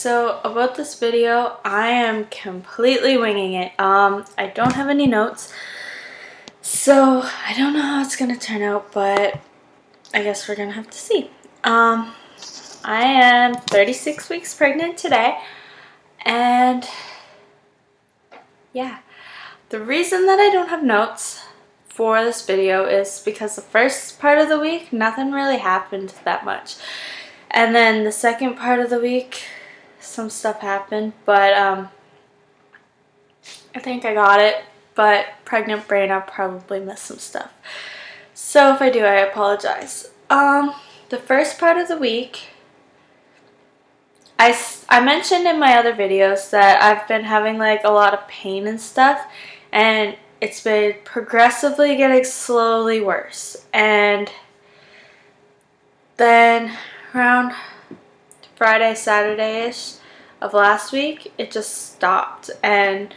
So about this video, I am completely winging it. I don't have any notes, so I don't know how it's gonna turn out, but I guess we're gonna have to see. I am 36 weeks pregnant today, and yeah, the reason that I don't have notes for this video is because the first part of the week, nothing really happened that much. And then the second part of the week, some stuff happened, but I think I got it, but pregnant brain, I'll probably miss some stuff. So if I do, I apologize. The first part of the week, I mentioned in my other videos that I've been having like a lot of pain and stuff, and it's been progressively getting slowly worse. And then around Friday, Saturday-ish of last week, it just stopped, and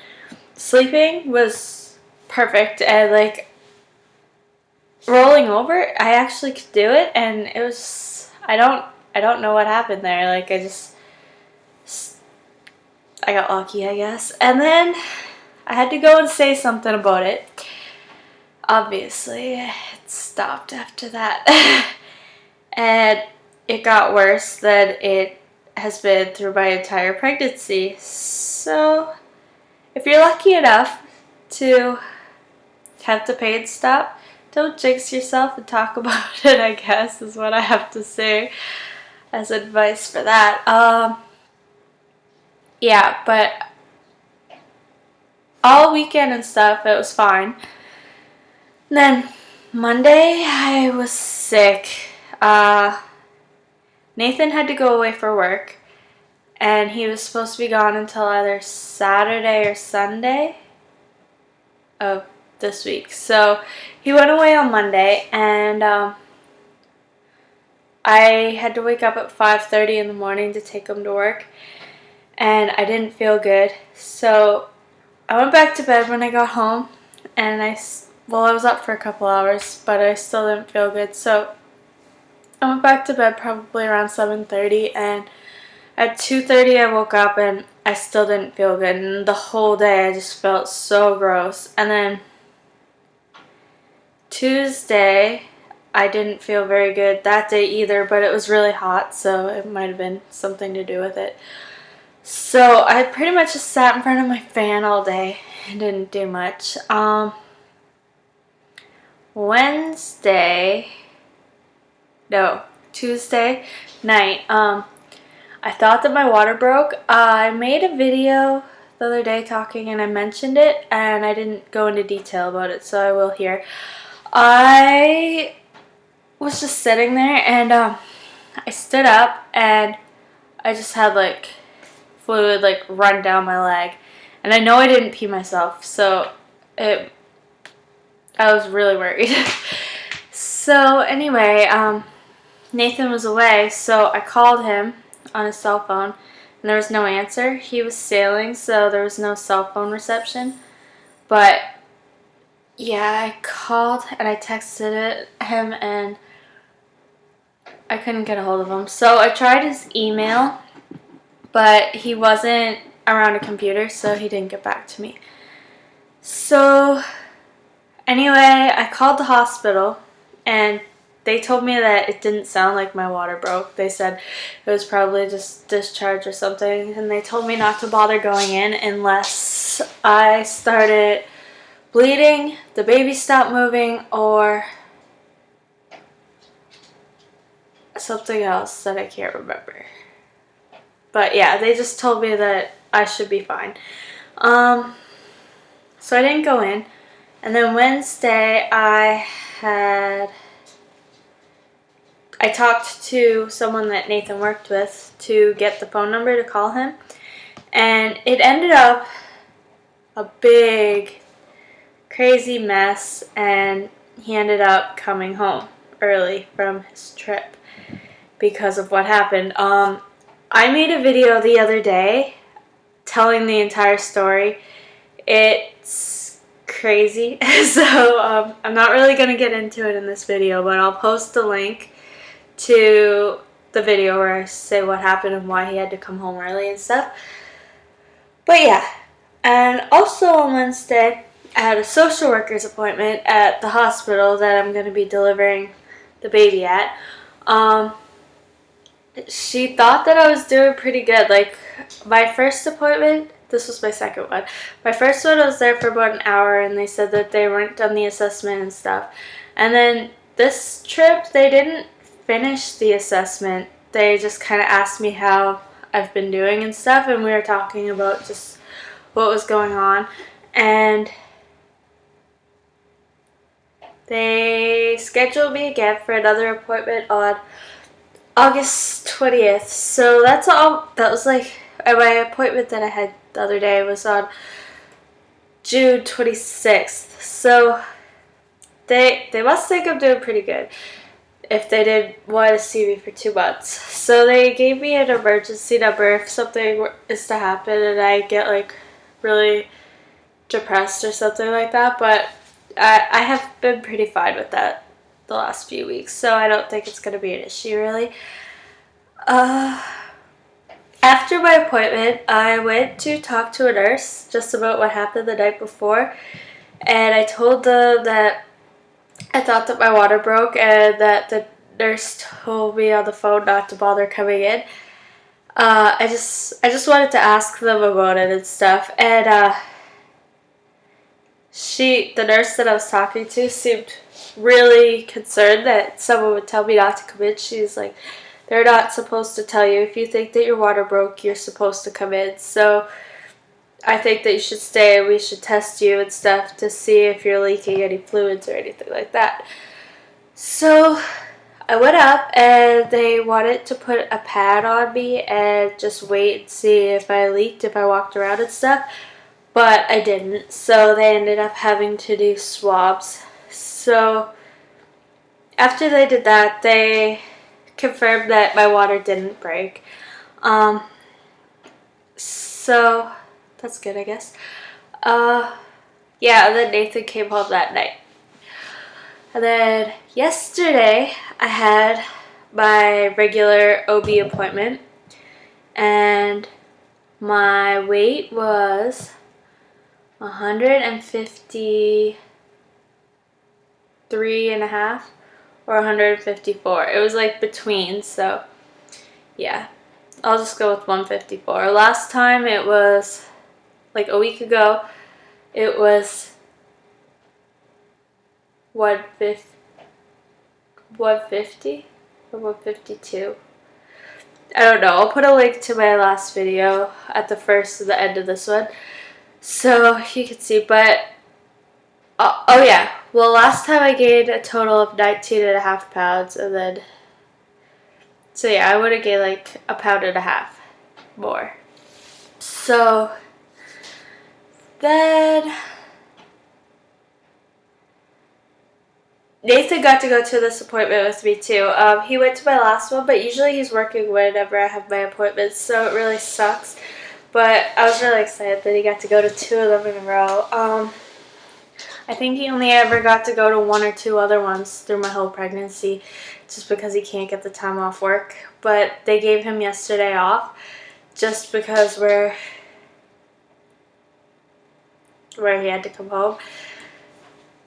sleeping was perfect, and like rolling over, I actually could do it, and it was, I don't know what happened there. Like I got lucky, I guess. And then I had to go and say something about it. Obviously, it stopped after that. And it got worse than it has been through my entire pregnancy. So if you're lucky enough to have the pain stop, don't jinx yourself and talk about it, I guess, is what I have to say as advice for that. Yeah, but all weekend and stuff, it was fine. And then Monday, I was sick. Nathan had to go away for work, and he was supposed to be gone until either Saturday or Sunday of this week. So he went away on Monday, and I had to wake up at 5:30 in the morning to take him to work, and I didn't feel good. So I went back to bed when I got home, and I was up for a couple hours, but I still didn't feel good. So I went back to bed probably around 7:30, and at 2:30 I woke up and I still didn't feel good, and the whole day I just felt so gross. And then Tuesday, I didn't feel very good that day either, but it was really hot, so it might have been something to do with it. So I pretty much just sat in front of my fan all day and didn't do much. Tuesday night, I thought that my water broke. I made a video the other day talking, and I mentioned it, and I didn't go into detail about it, so I will here. I was just sitting there, and I stood up, and I just had like fluid like run down my leg, and I know I didn't pee myself, so I was really worried. So anyway, Nathan was away, so I called him on his cell phone, and there was no answer. He was sailing, so there was no cell phone reception. But yeah, I called and I texted him, and I couldn't get a hold of him. So I tried his email, but he wasn't around a computer, so he didn't get back to me. So anyway, I called the hospital, and they told me that it didn't sound like my water broke. They said it was probably just discharge or something, and they told me not to bother going in unless I started bleeding, the baby stopped moving, or something else that I can't remember. But yeah, they just told me that I should be fine. So I didn't go in. And then Wednesday, I talked to someone that Nathan worked with to get the phone number to call him, and it ended up a big, crazy mess, and he ended up coming home early from his trip because of what happened. I made a video the other day telling the entire story. It's crazy, so I'm not really going to get into it in this video, but I'll post the link to the video where I say what happened and why he had to come home early and stuff. But yeah, and also on Wednesday, I had a social worker's appointment at the hospital that I'm going to be delivering the baby at. She thought that I was doing pretty good. Like, my first appointment, this was my second one. My first one, I was there for about an hour, and they said that they weren't done the assessment and stuff. And then this trip, they didn't finish the assessment. They just kind of asked me how I've been doing and stuff, and we were talking about just what was going on. And they scheduled me again for another appointment on August 20th. So that's all. That was like my appointment that I had the other day was on June 26th. So they must think I'm doing pretty good if they didn't want to see me for 2 months. So they gave me an emergency number if something is to happen and I get like really depressed or something like that. But I have been pretty fine with that the last few weeks, so I don't think it's going to be an issue really. After my appointment, I went to talk to a nurse just about what happened the night before, and I told them that I thought that my water broke and that the nurse told me on the phone not to bother coming in. I just wanted to ask them about it and stuff, and the nurse that I was talking to seemed really concerned that someone would tell me not to come in. She's like, they're not supposed to tell you. If you think that your water broke, you're supposed to come in. So I think that you should stay. We should test you and stuff to see if you're leaking any fluids or anything like that. So I went up and they wanted to put a pad on me and just wait and see if I leaked, if I walked around and stuff. But I didn't, so they ended up having to do swabs. So after they did that, they confirmed that my water didn't break. So that's good, I guess. Yeah, and then Nathan came home that night. And then yesterday, I had my regular OB appointment, and my weight was 153.5 or 154. It was like between, so yeah. I'll just go with 154. Last time it was like a week ago, it was 150 or 152. I don't know. I'll put a link to my last video at the first and the end of this one, so you can see. But oh yeah, well, last time I gained a total of 19.5 pounds, and then so yeah, I would have gained like 1.5 pounds more. So then Nathan got to go to this appointment with me too. He went to my last one, but usually he's working whenever I have my appointments, so it really sucks. But I was really excited that he got to go to 2 of them in a row. I think he only ever got to go to 1 or 2 other ones through my whole pregnancy, just because he can't get the time off work. But they gave him yesterday off, just because where he had to come home.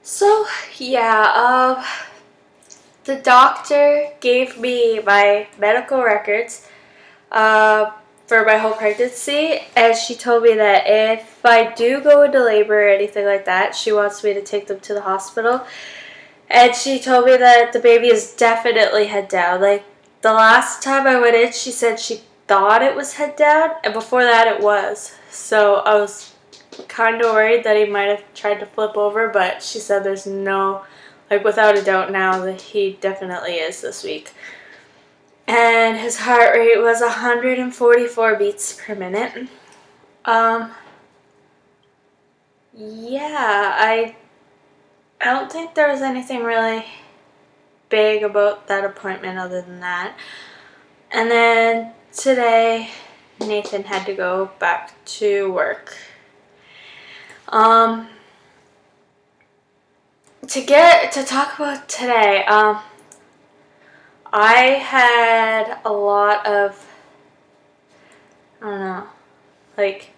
So yeah, the doctor gave me my medical records for my whole pregnancy, and she told me that if I do go into labor or anything like that, she wants me to take them to the hospital. And she told me that the baby is definitely head down. Like, the last time I went in, she said she thought it was head down, and before that it was. So I was kind of worried that he might have tried to flip over, but she said there's no, like, without a doubt now that he definitely is this week. And his heart rate was 144 beats per minute. Yeah, I don't think there was anything really big about that appointment other than that. And then today, Nathan had to go back to work. To talk about today, I had a lot of, I don't know, like,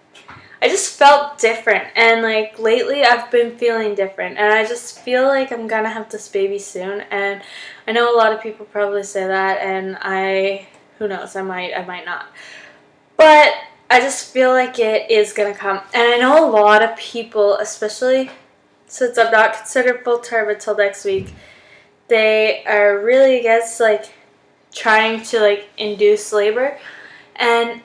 I just felt different, and like lately I've been feeling different, and I just feel like I'm gonna have this baby soon. And I know a lot of people probably say that, and who knows, I might not, but I just feel like it is gonna come. And I know a lot of people, especially since I'm not considered full term until next week, they are really against like trying to like induce labor. And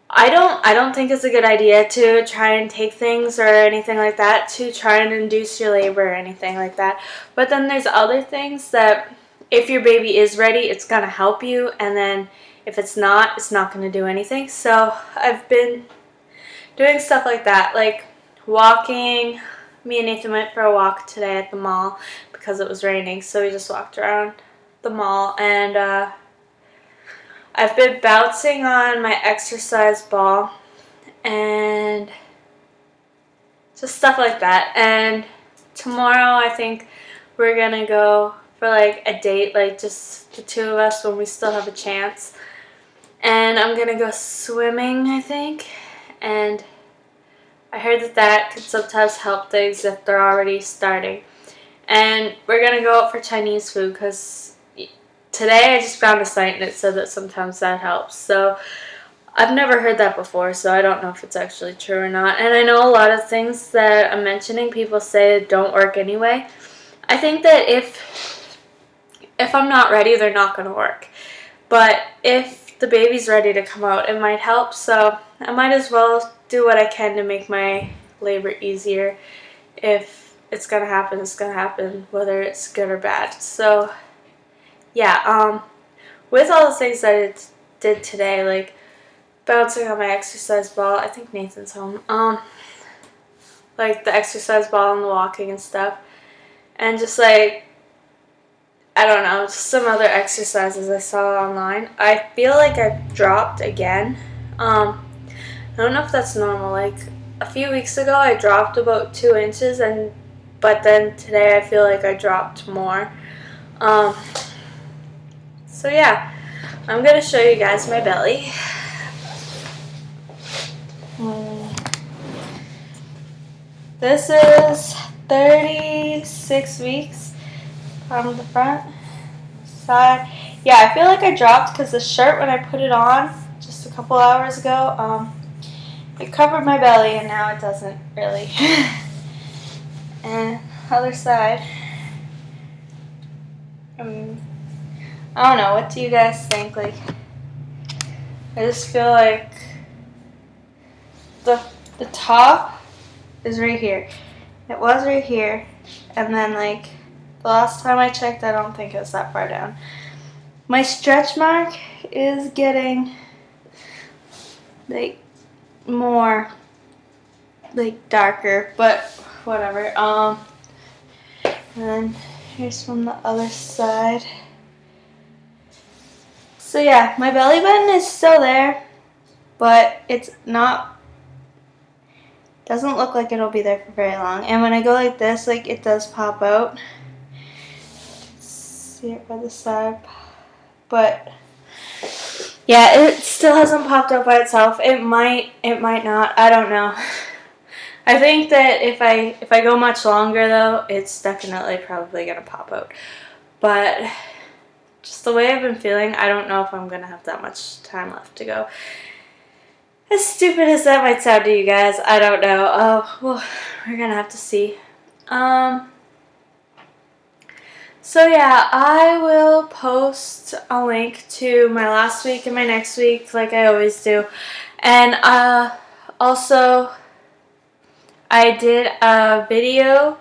I don't think it's a good idea to try and take things or anything like that to try and induce your labor or anything like that. But then there's other things that if your baby is ready, it's going to help you, and then if it's not going to do anything. So I've been doing stuff like that, like walking. Me and Nathan went for a walk today at the mall because it was raining, so we just walked around the mall, and I've been bouncing on my exercise ball and just stuff like that. And tomorrow I think we're gonna go for like a date, like just the two of us when we still have a chance. And I'm gonna go swimming, I think. And I heard that could sometimes help things if they're already starting. And we're gonna go out for Chinese food because today I just found a site and it said that sometimes that helps. So I've never heard that before, so I don't know if it's actually true or not. And I know a lot of things that I'm mentioning, people say don't work anyway. I think that if I'm not ready, they're not going to work. But if the baby's ready to come out, it might help. So I might as well do what I can to make my labor easier. If it's going to happen, it's going to happen, whether it's good or bad. So yeah, with all the things that I did today, like bouncing on my exercise ball, I think Nathan's home, like the exercise ball and the walking and stuff, and just like, I don't know, just some other exercises I saw online, I feel like I've dropped again. I don't know if that's normal. Like a few weeks ago I dropped about 2 inches, but then today I feel like I dropped more. So yeah, I'm going to show you guys my belly. This is 36 weeks from the front side. Yeah, I feel like I dropped because the shirt, when I put it on just a couple hours ago, it covered my belly, and now it doesn't really. And other side. I don't know, what do you guys think? Like, I just feel like the top is right here. It was right here, and then like the last time I checked, I don't think it was that far down. My stretch mark is getting like more like darker, but whatever. And then here's from the other side. So yeah, my belly button is still there, but it's not, doesn't look like it'll be there for very long. And when I go like this, like it does pop out. See it by the side, but yeah, it still hasn't popped out by itself. It might not. I don't know. I think that if I go much longer though, it's definitely probably gonna pop out. But just the way I've been feeling, I don't know if I'm gonna have that much time left to go. As stupid as that might sound to you guys, I don't know. Oh, well, we're gonna have to see. So yeah, I will post a link to my last week and my next week like I always do. And also, I did a video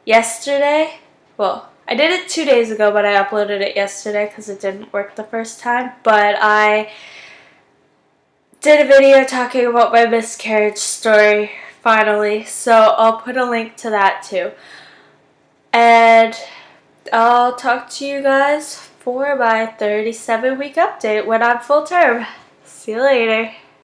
yesterday. Well, I did it 2 days ago, but I uploaded it yesterday because it didn't work the first time. But I did a video talking about my miscarriage story, finally. So I'll put a link to that too. And I'll talk to you guys for my 37-week update when I'm full term. See you later.